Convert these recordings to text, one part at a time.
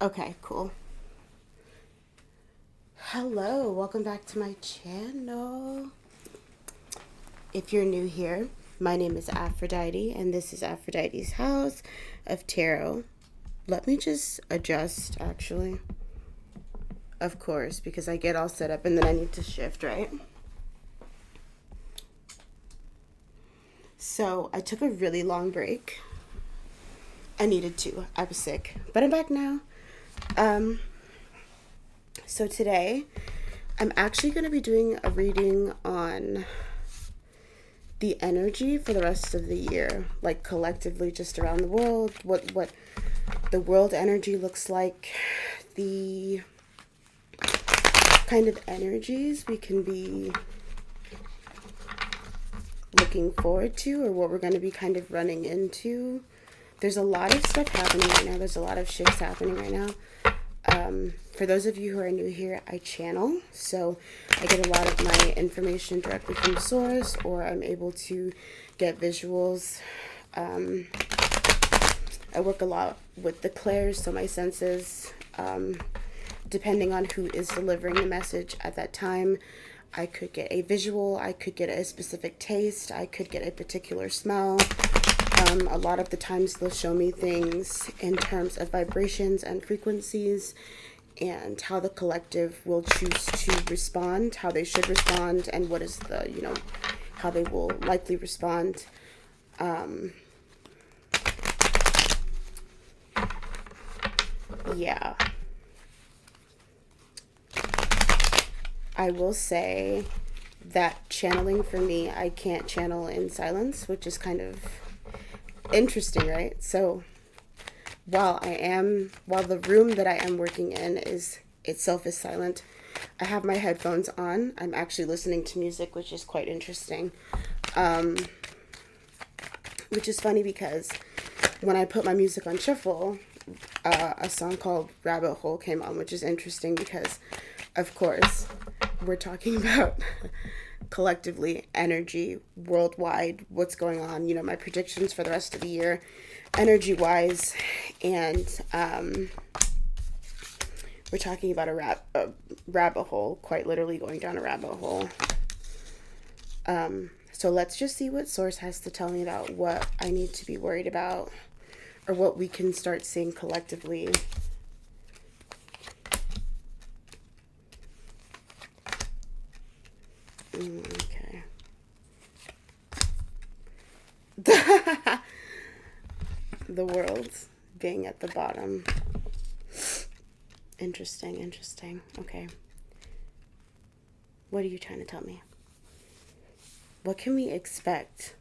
Okay, cool. Hello, welcome back to my channel. If you're new here, my name is Aphrodite, and this is Aphrodite's House of Tarot. Let me just adjust, actually. Of course, because I get all set up and then I need to shift, right? So, I took a really long break. I needed to. I was sick, but I'm back now. Um, so today, I'm actually going to be doing a reading on the energy for the rest of the year, like collectively just around the world, what the world energy looks like, the kind of energies we can be looking forward to, or what we're going to be kind of running into. There's a lot of stuff happening right now. There's a lot of shifts happening right now. For those of you who are new here, I channel, so I get a lot of my information directly from source, or I'm able to get visuals. I work a lot with the clairs, so my senses, depending on who is delivering the message at that time, I could get a visual, I could get a specific taste, I could get a particular smell. A lot of the times they'll show me things in terms of vibrations and frequencies and how the collective will choose to respond, how they should respond, and what is the, how they will likely respond. Yeah. I will say that channeling for me, I can't channel in silence, which is kind of interesting, right? So while the room that I am working in is itself is silent, I have my headphones on. I'm actually listening to music, which is quite interesting. Which is funny because when I put my music on shuffle, a song called Rabbit Hole came on, which is interesting because, of course, we're talking about collectively energy worldwide, what's going on, my predictions for the rest of the year, energy wise, and we're talking about a rabbit hole, quite literally going down a rabbit hole. So let's just see what source has to tell me about what I need to be worried about, or what we can start seeing collectively. Okay. The world being at the bottom. Interesting. Okay. What are you trying to tell me? What can we expect?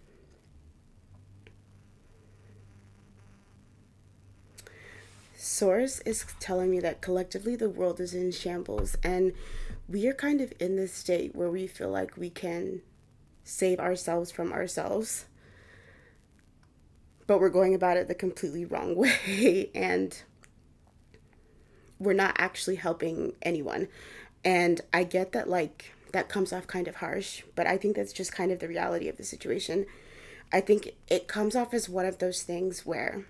Source is telling me that collectively the world is in shambles, and we are kind of in this state where we feel like we can save ourselves from ourselves, but we're going about it the completely wrong way, and we're not actually helping anyone. And I get that, like, that comes off kind of harsh, but I think that's just kind of the reality of the situation. I think it comes off as one of those things where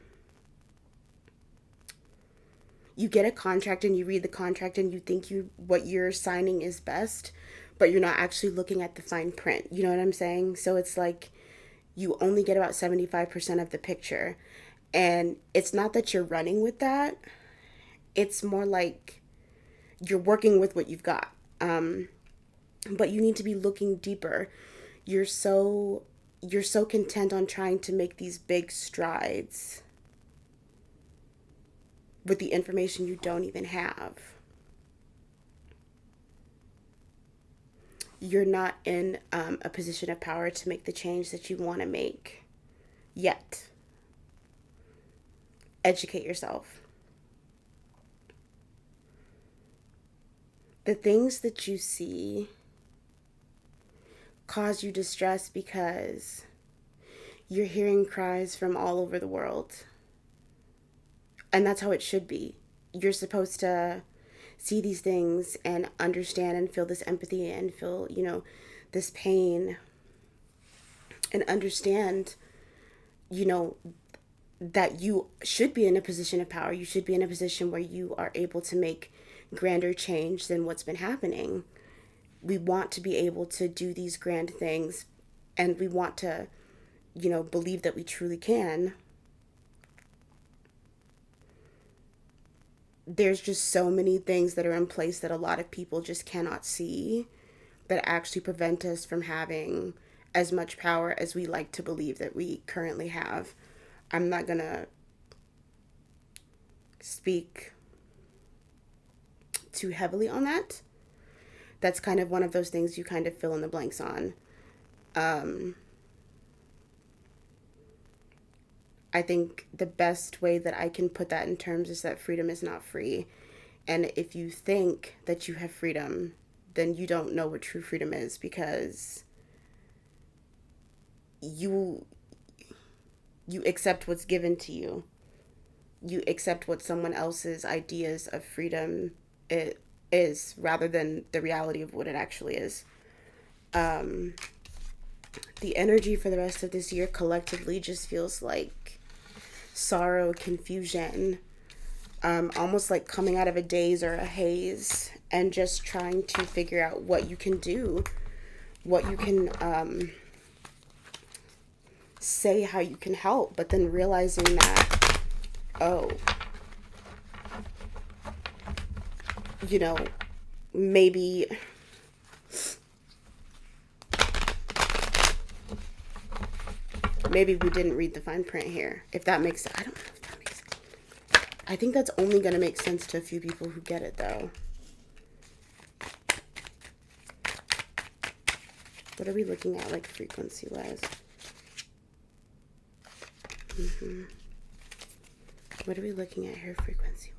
you get a contract and you read the contract and you think what you're signing is best, but you're not actually looking at the fine print. You know what I'm saying? So it's like you only get about 75% of the picture. And it's not that you're running with that. It's more like you're working with what you've got. But you need to be looking deeper. You're so content on trying to make these big strides with the information you don't even have. You're not in a position of power to make the change that you want to make yet. Educate yourself. The things that you see cause you distress because you're hearing cries from all over the world. And that's how it should be. You're supposed to see these things and understand and feel this empathy and feel, this pain, and understand, you know, that you should be in a position of power. You should be in a position where you are able to make grander change than what's been happening. We want to be able to do these grand things, and we want to, believe that we truly can. There's just so many things that are in place that a lot of people just cannot see, that actually prevent us from having as much power as we like to believe that we currently have. I'm not going to speak too heavily on that. That's kind of one of those things you kind of fill in the blanks on. I think the best way that I can put that in terms is that freedom is not free. And if you think that you have freedom, then you don't know what true freedom is, because you accept what's given to you. You accept what someone else's ideas of freedom it is, rather than the reality of what it actually is. The energy for the rest of this year collectively just feels like sorrow, confusion, almost like coming out of a daze or a haze, and just trying to figure out what you can do, what you can say, how you can help, but then realizing that, oh, maybe we didn't read the fine print here. If that makes sense. I don't know if that makes sense. I think that's only going to make sense to a few people who get it, though. What are we looking at, like, frequency-wise? What are we looking at here, frequency-wise?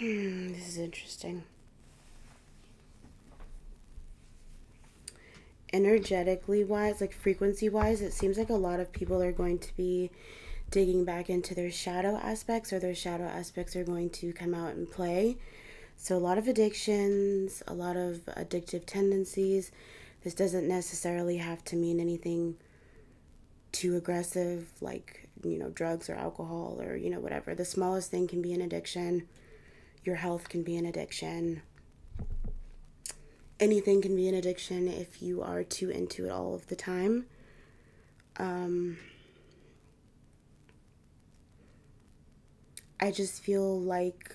This is interesting. Energetically wise, like frequency wise, it seems like a lot of people are going to be digging back into their shadow aspects, or their shadow aspects are going to come out and play. So a lot of addictions, a lot of addictive tendencies. This doesn't necessarily have to mean anything too aggressive, like, drugs or alcohol or, whatever. The smallest thing can be an addiction. Your health can be an addiction. Anything can be an addiction if you are too into it all of the time. I just feel like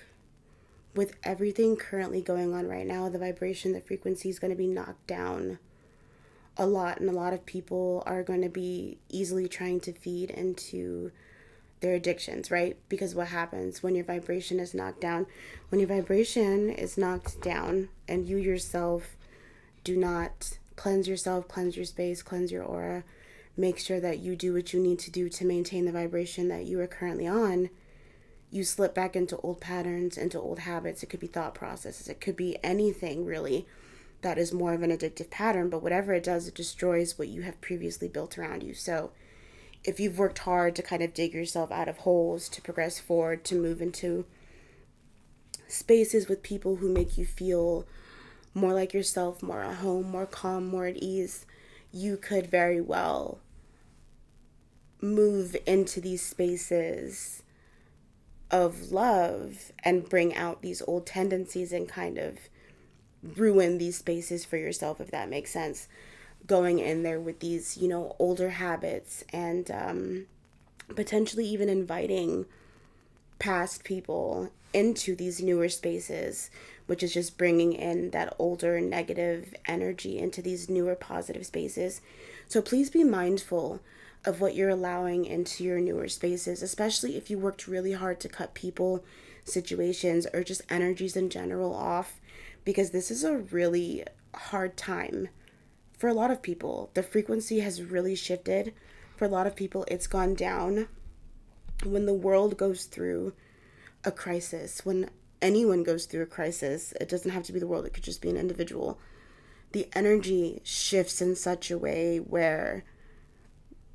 with everything currently going on right now, the vibration, the frequency is going to be knocked down a lot, and a lot of people are going to be easily trying to feed into their addictions, right? Because what happens when your vibration is knocked down? When your vibration is knocked down and you yourself do not cleanse yourself, cleanse your space, cleanse your aura, make sure that you do what you need to do to maintain the vibration that you are currently on, you slip back into old patterns, into old habits. It could be thought processes. It could be anything really that is more of an addictive pattern, but whatever it does, it destroys what you have previously built around you. So if you've worked hard to kind of dig yourself out of holes, to progress forward, to move into spaces with people who make you feel more like yourself, more at home, more calm, more at ease, you could very well move into these spaces of love and bring out these old tendencies and kind of ruin these spaces for yourself, if that makes sense. Going in there with these, older habits, and potentially even inviting past people into these newer spaces, which is just bringing in that older negative energy into these newer positive spaces. So please be mindful of what you're allowing into your newer spaces, especially if you worked really hard to cut people, situations, or just energies in general off, because this is a really hard time for a lot of people. The frequency has really shifted. For a lot of people, it's gone down. When the world goes through a crisis, when anyone goes through a crisis, it doesn't have to be the world, it could just be an individual. The energy shifts in such a way where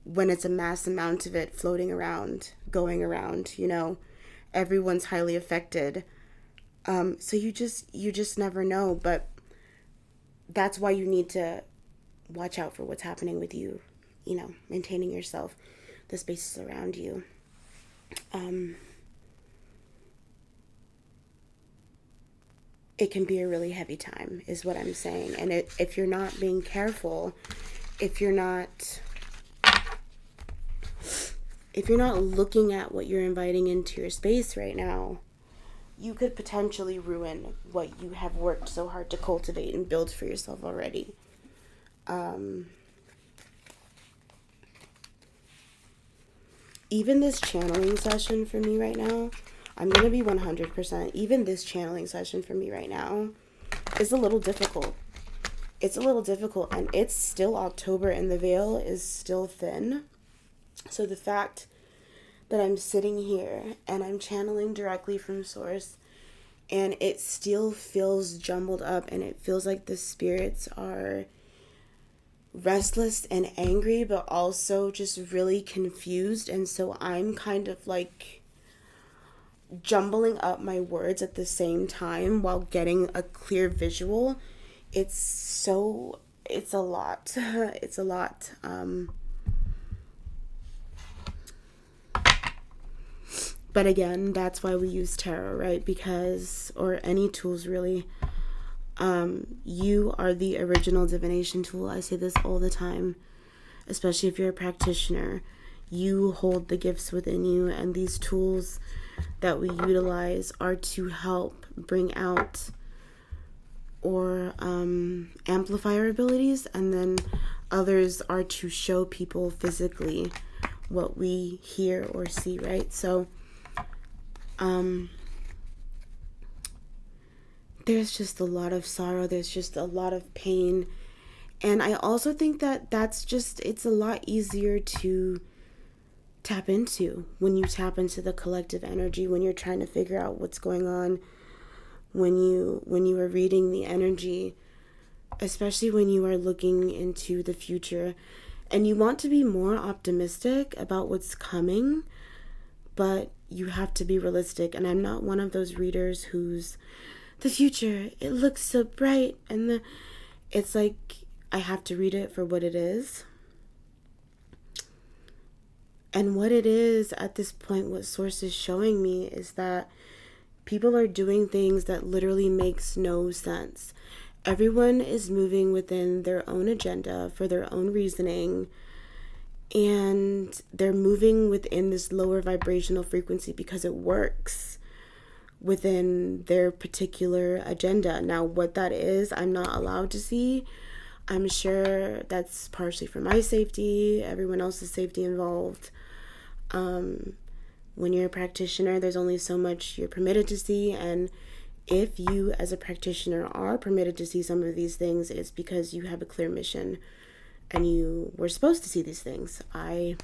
when it's a mass amount of it floating around, going around, everyone's highly affected. So you just never know. But that's why you need to watch out for what's happening with you, maintaining yourself, the spaces around you. It can be a really heavy time, is what I'm saying. And if you're not being careful, if you're not looking at what you're inviting into your space right now, you could potentially ruin what you have worked so hard to cultivate and build for yourself already. Even this channeling session for me right now, I'm going to be 100%, even this channeling session for me right now is a little difficult. It's a little difficult, and it's still October and the veil is still thin. So the fact that I'm sitting here and I'm channeling directly from source and it still feels jumbled up and it feels like the spirits are restless and angry, but also just really confused. And so I'm kind of like jumbling up my words at the same time while getting a clear visual. It's a lot. It's a lot. But again, that's why we use tarot, right? Because, or any tools really, you are the original divination tool. I say this all the time, especially if you're a practitioner. You hold the gifts within you, and these tools that we utilize are to help bring out or amplify our abilities, and then others are to show people physically what we hear or see, right? So there's just a lot of sorrow, there's just a lot of pain, and I also think that it's a lot easier to tap into when you tap into the collective energy, when you're trying to figure out what's going on, when you are reading the energy, especially when you are looking into the future and you want to be more optimistic about what's coming, but you have to be realistic. And I'm not one of those readers who's the future, it looks so bright, and it's like I have to read it for what it is. And what it is at this point, what source is showing me, is that people are doing things that literally makes no sense. Everyone is moving within their own agenda for their own reasoning, and they're moving within this lower vibrational frequency because it works within their particular agenda. Now, what that is, I'm not allowed to see. I'm sure that's partially for my safety, everyone else's safety involved. When you're a practitioner, there's only so much you're permitted to see, and if you as a practitioner are permitted to see some of these things, it's because you have a clear mission and you were supposed to see these things. I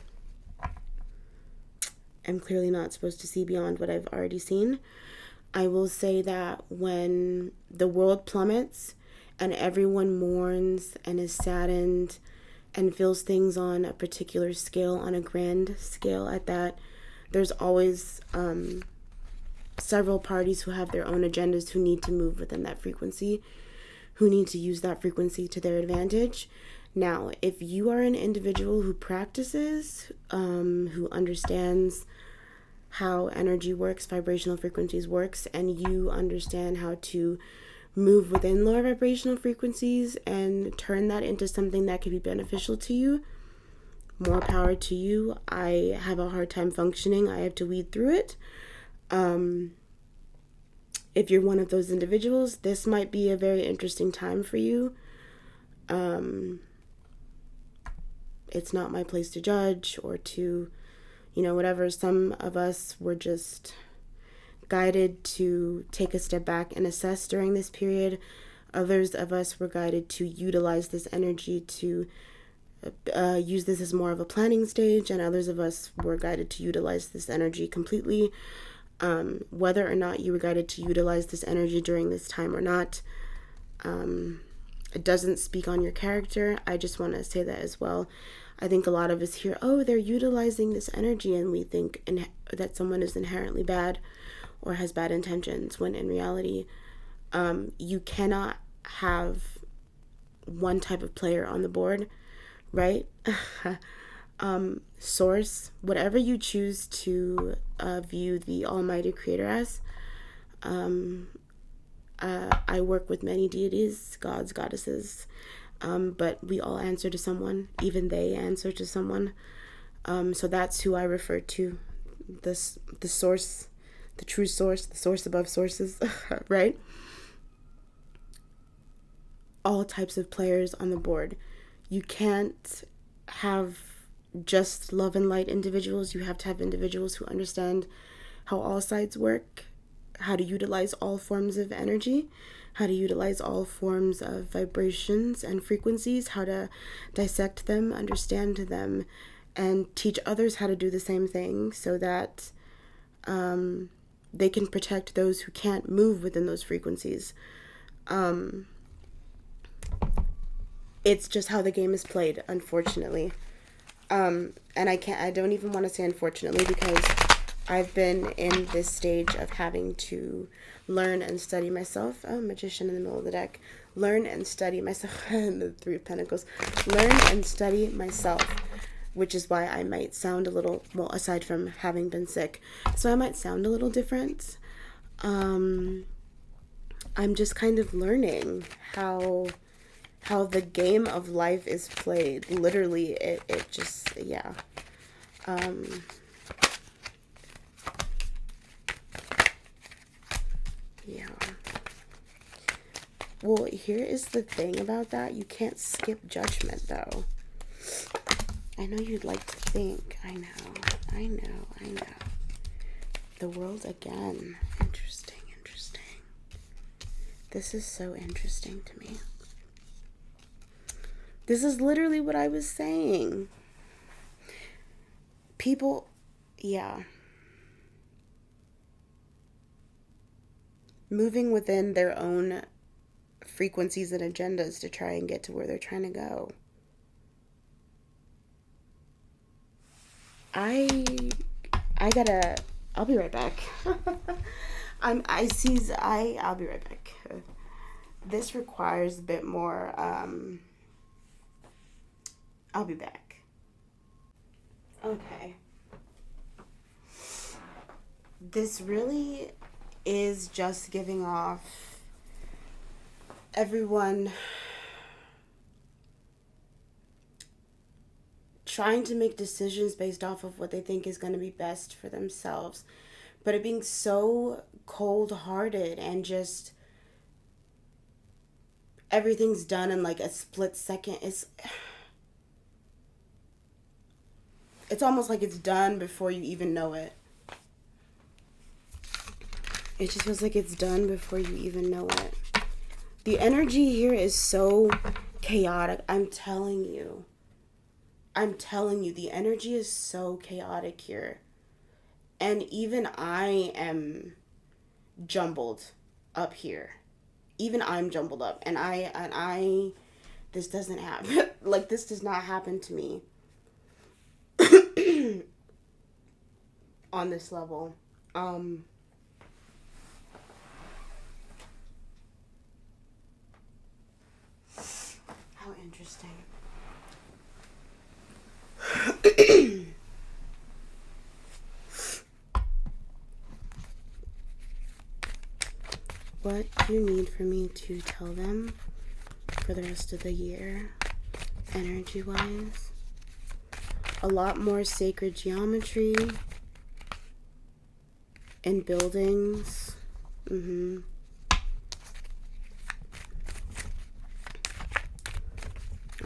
am clearly not supposed to see beyond what I've already seen. I will say that when the world plummets and everyone mourns and is saddened and feels things on a particular scale, on a grand scale at that, there's always several parties who have their own agendas who need to move within that frequency, who need to use that frequency to their advantage. Now, if you are an individual who practices, who understands how energy works, vibrational frequencies works, and you understand how to move within lower vibrational frequencies and turn that into something that could be beneficial to you, more power to you. I have a hard time functioning. I have to weed through it. If you're one of those individuals, this might be a very interesting time for you. It's not my place to judge or to, whatever. Some of us were just guided to take a step back and assess during this period. Others of us were guided to utilize this energy to use this as more of a planning stage, and others of us were guided to utilize this energy completely. Whether or not you were guided to utilize this energy during this time or not, it doesn't speak on your character. I just want to say that as well. I think a lot of us hear, oh, they're utilizing this energy, and we think that someone is inherently bad or has bad intentions, when in reality, you cannot have one type of player on the board, right? Source, whatever you choose to view the Almighty Creator as. I work with many deities, gods, goddesses, but we all answer to someone. Even they answer to someone. So that's who I refer to, the source, the true source, the source above sources, right? All types of players on the board. You can't have just love and light individuals. You have to have individuals who understand how all sides work, how to utilize all forms of energy, how to utilize all forms of vibrations and frequencies, how to dissect them, understand them, and teach others how to do the same thing, so that they can protect those who can't move within those frequencies. It's just how the game is played, unfortunately. And I don't even want to say unfortunately, because I've been in this stage of having to learn and study myself. Oh, magician in the middle of the deck. Learn and study myself. The Three of Pentacles. Learn and study myself, which is why I might sound a little, well, aside from having been sick, so I might sound a little different. I'm just kind of learning how the game of life is played. Literally, it just, yeah. Yeah. Well, here is the thing about that. You can't skip judgment, though. I know you'd like to think. I know. The world again. Interesting. This is so interesting to me. This is literally what I was saying. People, yeah. Moving within their own frequencies and agendas to try and get to where they're trying to go. I'll be right back. I'll be right back. This requires a bit more, I'll be back. Okay. This really is just giving off everyone trying to make decisions based off of what they think is going to be best for themselves, but it being so cold-hearted and just everything's done in like a split second. It's almost like it's done before you even know it. It just feels like it's done before you even know it. The energy here is so chaotic. I'm telling you, the energy is so chaotic here. And even I am jumbled up here. Even I'm jumbled up. And I this doesn't happen. Like, this does not happen to me. On this level. How interesting. What do you need for me to tell them for the rest of the year, energy-wise? A lot more sacred geometry. in buildings. A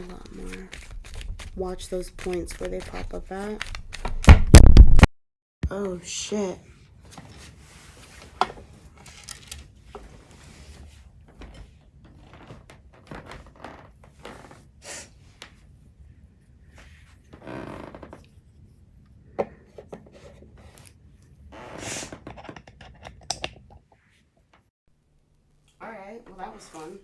lot more. Watch those points where they pop up at. Oh shit. Alright, well that was fun.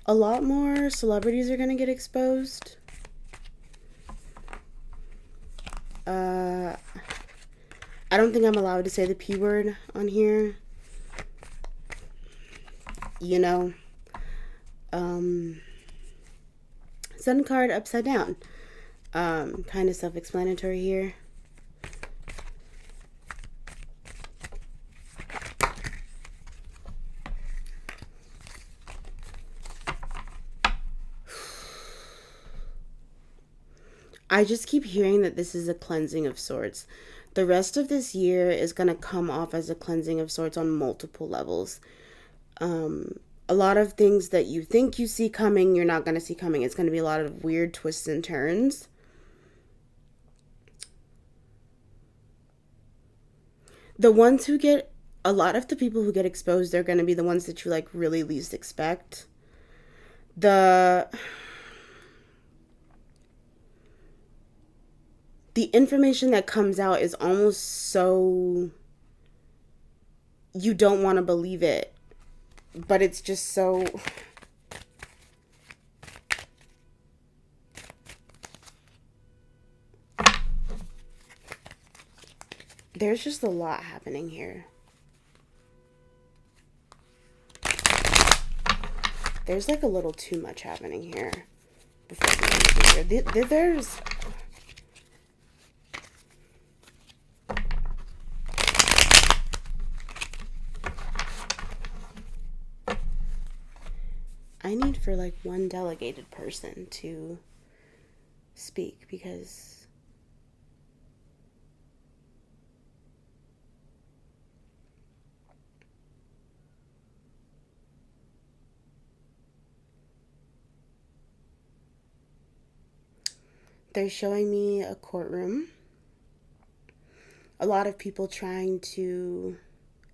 A lot more celebrities are going to get exposed. I don't think I'm allowed to say the P word on here. You know. Sun card upside down. Kind of self-explanatory here. I just keep hearing that this is a cleansing of sorts. The rest of this year is going to come off as a cleansing of sorts on multiple levels. A lot of things that you think you see coming, you're not going to see coming. It's going to be a lot of weird twists and turns. The ones who get, a lot of the people who get exposed, they're going to be the ones that you like really least expect. The information that comes out is almost so, you don't want to believe it, but it's just so, there's just a lot happening here. There's like a little too much happening here. Before there's, I need for like one delegated person to speak because they're showing me a courtroom. A lot of people trying to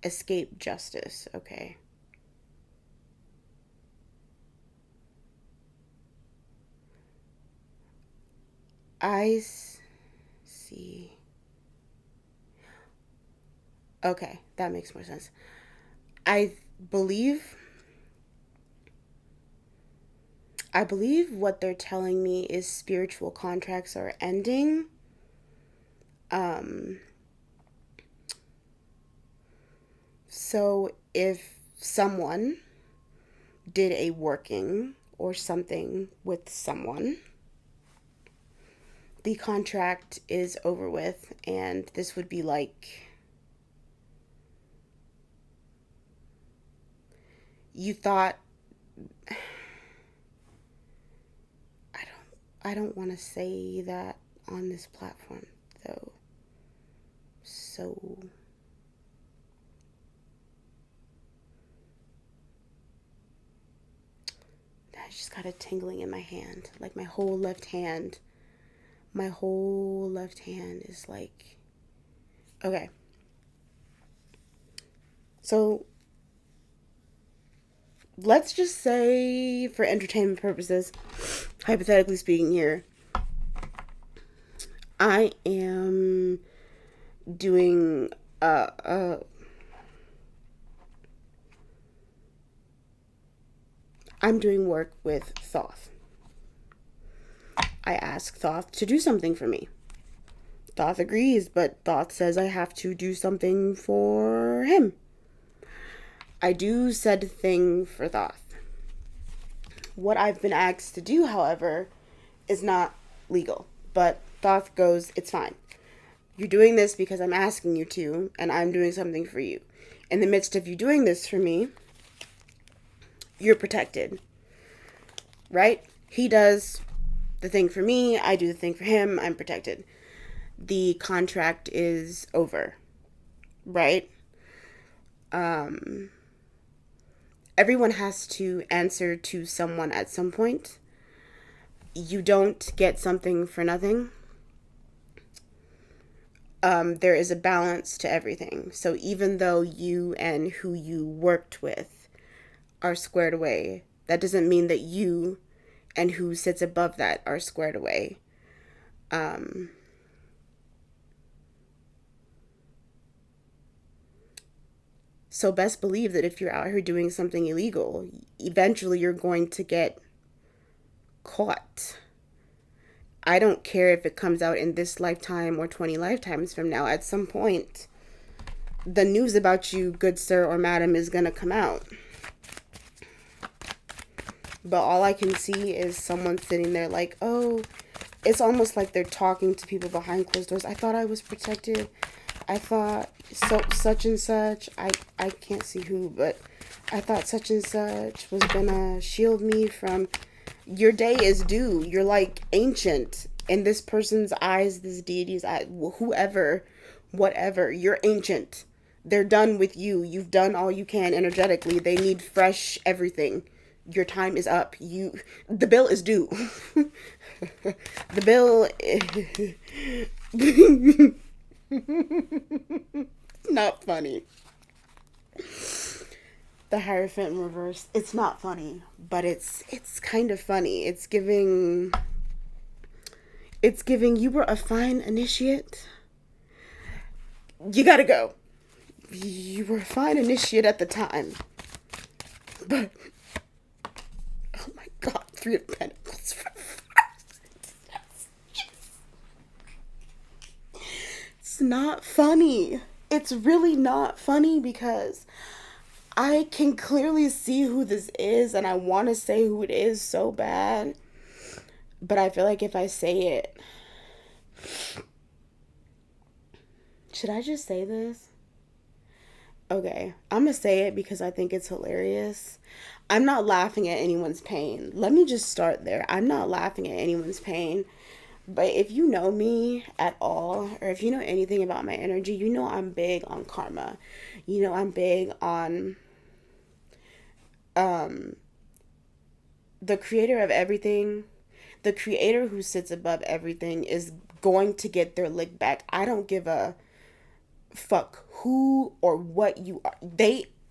escape justice. Okay. I see. Okay, that makes more sense. I believe what they're telling me is spiritual contracts are ending. So if someone did a working or something with someone, the contract is over with, and this would be like, you thought, I don't want to say that on this platform though, so I just got a tingling in my hand, like my whole left hand is like, okay. So let's just say, for entertainment purposes, hypothetically speaking here, I am doing I'm doing work with Thoth. I ask Thoth to do something for me, Thoth agrees, but Thoth says I have to do something for him. I do said thing for Thoth. What I've been asked to do, however, is not legal. But Thoth goes, it's fine. You're doing this because I'm asking you to, and I'm doing something for you. In the midst of you doing this for me, you're protected. Right? He does the thing for me, I do the thing for him, I'm protected. The contract is over. Right? Everyone has to answer to someone at some point. You don't get something for nothing. There is a balance to everything. So even though you and who you worked with are squared away, that doesn't mean that you and who sits above that are squared away. So best believe that if you're out here doing something illegal, eventually you're going to get caught. I don't care if it comes out in this lifetime or 20 lifetimes from now. At some point, the news about you, good sir or madam, is going to come out. But all I can see is someone sitting there like, oh, it's almost like they're talking to people behind closed doors. I thought I was protected. I thought such and such. I can't see who, but I thought such and such was going to shield me from... Your day is due. You're like ancient in this person's eyes, this deity's eyes, whoever, whatever. You're ancient. They're done with you. You've done all you can energetically. They need fresh everything. Your time is up. The bill is due. The bill not funny. The Hierophant in reverse. It's not funny, but it's kind of funny. It's giving you were a fine initiate. You gotta go. You were a fine initiate at the time. But oh my god, 3 of Pentacles. It's not funny. It's really not funny because I can clearly see who this is, and I want to say who it is so bad. But I feel like if I say it... Should I just say this? Okay, I'm going to say it because I think it's hilarious. I'm not laughing at anyone's pain. Let me just start there. I'm not laughing at anyone's pain. But if you know me at all, or if you know anything about my energy, you know I'm big on karma. You know I'm big on... the creator of everything, the creator who sits above everything is going to get their lick back. I don't give a fuck who or what you are.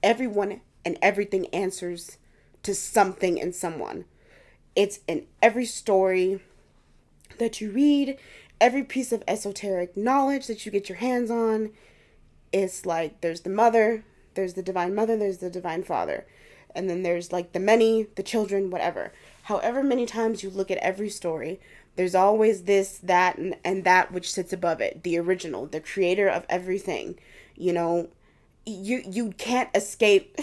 Everyone and everything answers to something and someone. It's in every story that you read, every piece of esoteric knowledge that you get your hands on. It's like there's the mother, there's the divine mother, there's the divine father. And then there's like the many, the children, whatever. However many times you look at every story, there's always this, that, and that which sits above it. The original, the creator of everything. You know, you can't escape.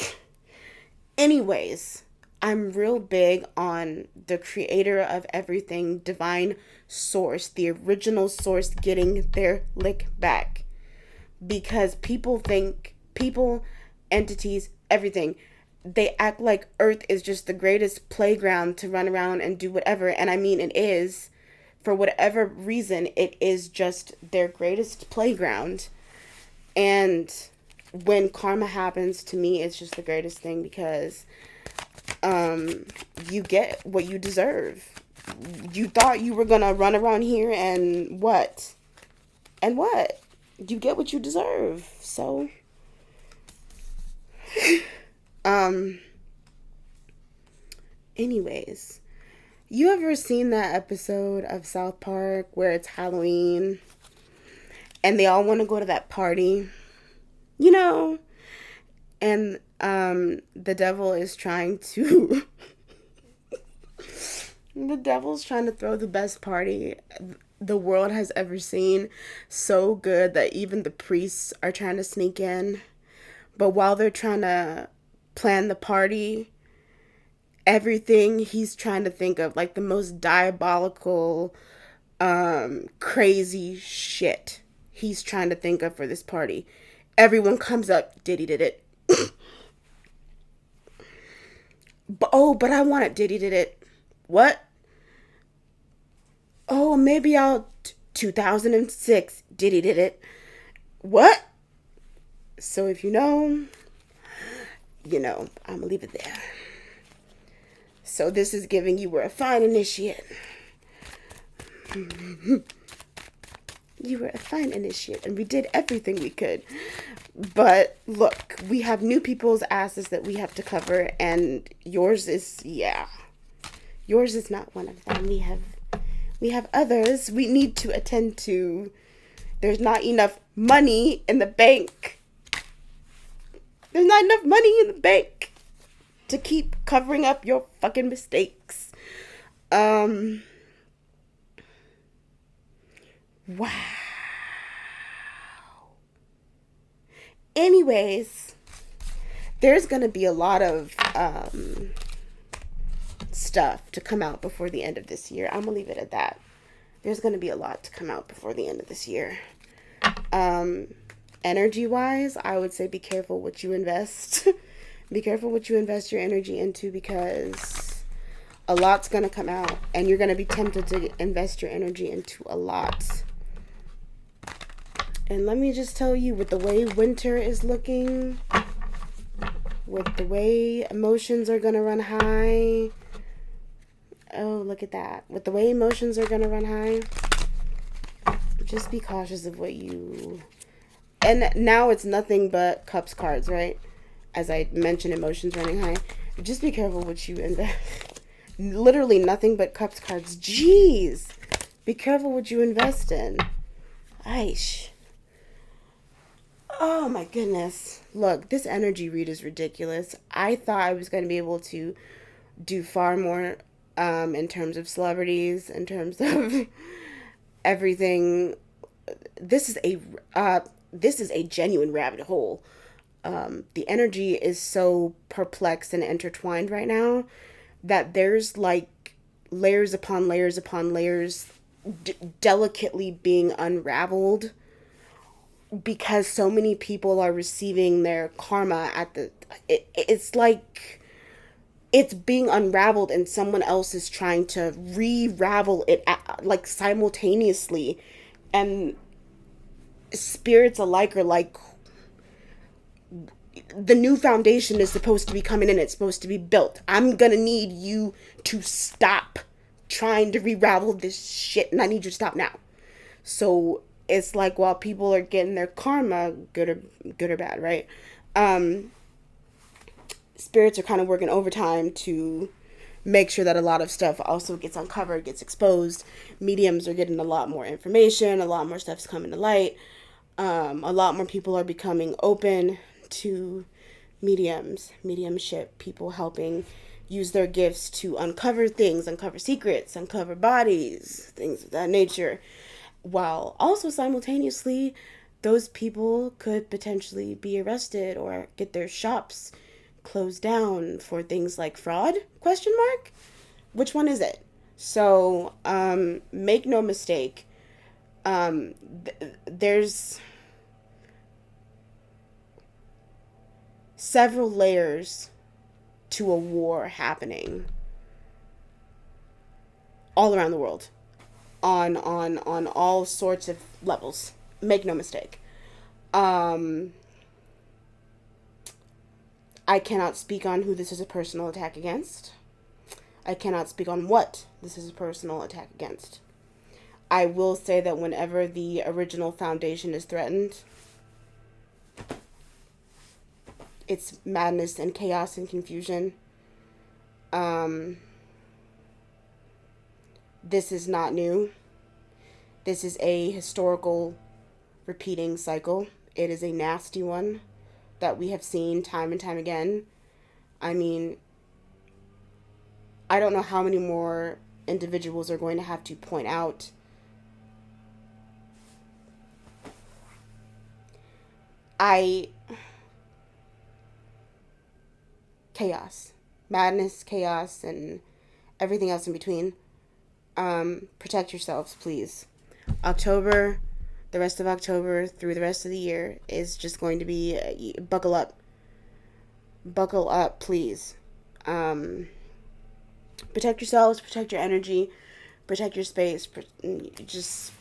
Anyways, I'm real big on the creator of everything, divine source, the original source getting their lick back. Because people, entities, everything... They act like Earth is just the greatest playground to run around and do whatever. And I mean, it is. For whatever reason, it is just their greatest playground. And when karma happens, to me, it's just the greatest thing because you get what you deserve. You thought you were going to run around here and what? And what? You get what you deserve. So... anyways, you ever seen that episode of South Park where it's Halloween and they all want to go to that party, you know, and the devil is trying to the devil's trying to throw the best party the world has ever seen. So good that even the priests are trying to sneak in. But while they're trying to plan the party, everything he's trying to think of, like the most diabolical, crazy shit he's trying to think of for this party. Everyone comes up, Diddy did it. but I want it, Diddy did it. What? Oh, maybe 2006, Diddy did it. What? So if you know, I'm gonna leave it there. So this is giving you were a fine initiate. You were a fine initiate, and we did everything we could. But look, we have new people's asses that we have to cover, and yours is, yours is not one of them. We have others we need to attend to. There's not enough money in the bank. There's not enough money in the bank to keep covering up your fucking mistakes. Wow. Anyways, there's going to be a lot of stuff to come out before the end of this year. I'm going to leave it at that. There's going to be a lot to come out before the end of this year. Energy-wise, I would say be careful what you invest. Be careful what you invest your energy into, because a lot's going to come out, and you're going to be tempted to invest your energy into a lot. And let me just tell you, with the way winter is looking, with the way emotions are going to run high. Oh, look at that. With the way emotions are going to run high, just be cautious of what you... And now it's nothing but cups cards, right? As I mentioned, emotions running high. Just be careful what you invest. Literally nothing but cups cards. Jeez. Be careful what you invest in. Aish. Oh my goodness. Look, this energy read is ridiculous. I thought I was going to be able to do far more in terms of celebrities, in terms of everything. This is a genuine rabbit hole. The energy is so perplexed and intertwined right now that there's like layers upon layers upon layers delicately being unraveled, because so many people are receiving their karma at it's like it's being unraveled and someone else is trying to re-ravel it like simultaneously. And spirits alike are like, the new foundation is supposed to be coming in. It's supposed to be built. I'm gonna need you to stop trying to re-ravel this shit, and I need you to stop now. So it's like, while people are getting their karma, good or bad, right? Spirits are kind of working overtime to make sure that a lot of stuff also gets uncovered, gets exposed. Mediums are getting a lot more information. A lot more stuff's coming to light. A lot more people are becoming open to mediumship, people helping use their gifts to uncover things, uncover secrets, uncover bodies, things of that nature. While also simultaneously, those people could potentially be arrested or get their shops closed down for things like fraud, ? Which one is it? So, make no mistake, there's several layers to a war happening all around the world on all sorts of levels. Make no mistake. I cannot speak on who this is a personal attack against. I cannot speak on what this is a personal attack against. I will say that whenever the original foundation is threatened, it's madness and chaos and confusion. This is not new. This is a historical repeating cycle. It is a nasty one that we have seen time and time again. I mean, I don't know how many more individuals are going to have to point out chaos, madness, chaos, and everything else in between. Protect yourselves, please. October, the rest of October through the rest of the year is just going to be buckle up. Buckle up, please. Protect yourselves, protect your energy, protect your space. Just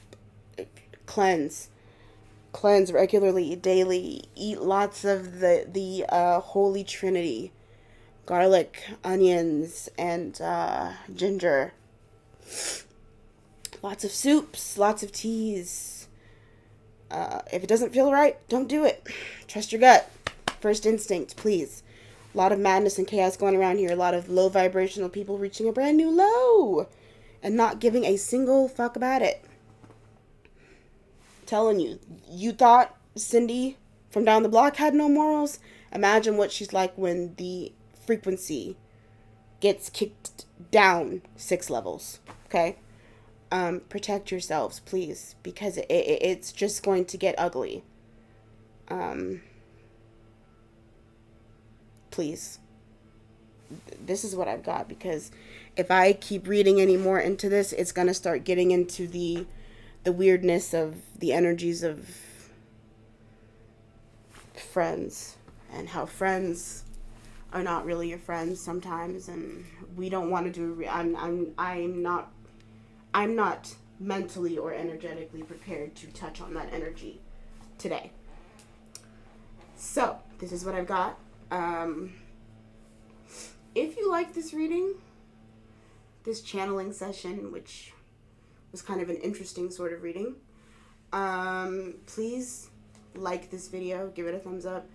cleanse regularly, daily. Eat lots of the Holy Trinity: garlic, onions, and ginger. Lots of soups, lots of teas. If it doesn't feel right, don't do it. Trust your gut. First instinct, please. A lot of madness and chaos going around here. A lot of low vibrational people reaching a brand new low and not giving a single fuck about it. Telling you, you thought Cindy from down the block had no morals? Imagine what she's like when the frequency gets kicked down 6 levels. Okay? Protect yourselves, please, because it's just going to get ugly. Please. This is what I've got, because if I keep reading any more into this, it's going to start getting into the weirdness of the energies of friends, and how friends are not really your friends sometimes, and we don't want to do I'm not mentally or energetically prepared to touch on that energy today. So, this is what I've got. If you like this reading, this channeling session, which was kind of an interesting sort of reading, please like this video, give it a thumbs up.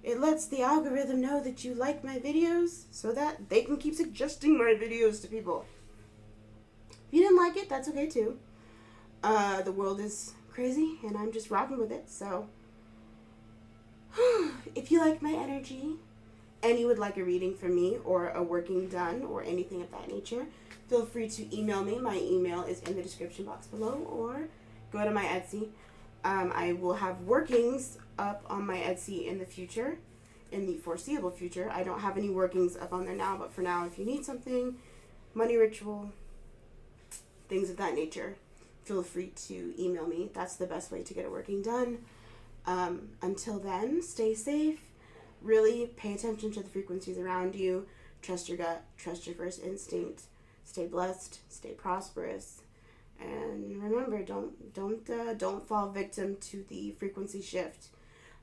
It lets the algorithm know that you like my videos so that they can keep suggesting my videos to people. If you didn't like it, that's okay too. The world is crazy and I'm just rocking with it, so if you like my energy and you would like a reading from me or a working done or anything of that nature, feel free to email me. My email is in the description box below, or go to my Etsy. I will have workings up on my Etsy in the future, in the foreseeable future. I don't have any workings up on there now, but for now, if you need something, money ritual, things of that nature, feel free to email me. That's the best way to get a working done. Until then, stay safe. Really pay attention to the frequencies around you. Trust your gut. Trust your first instinct. Stay blessed. Stay prosperous. And remember, don't fall victim to the frequency shift.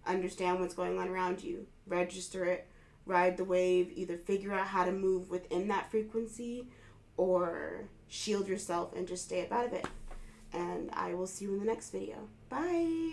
Understand what's going on around you. Register it. Ride the wave. Either figure out how to move within that frequency, or shield yourself and just stay up out of it. And I will see you in the next video. Bye.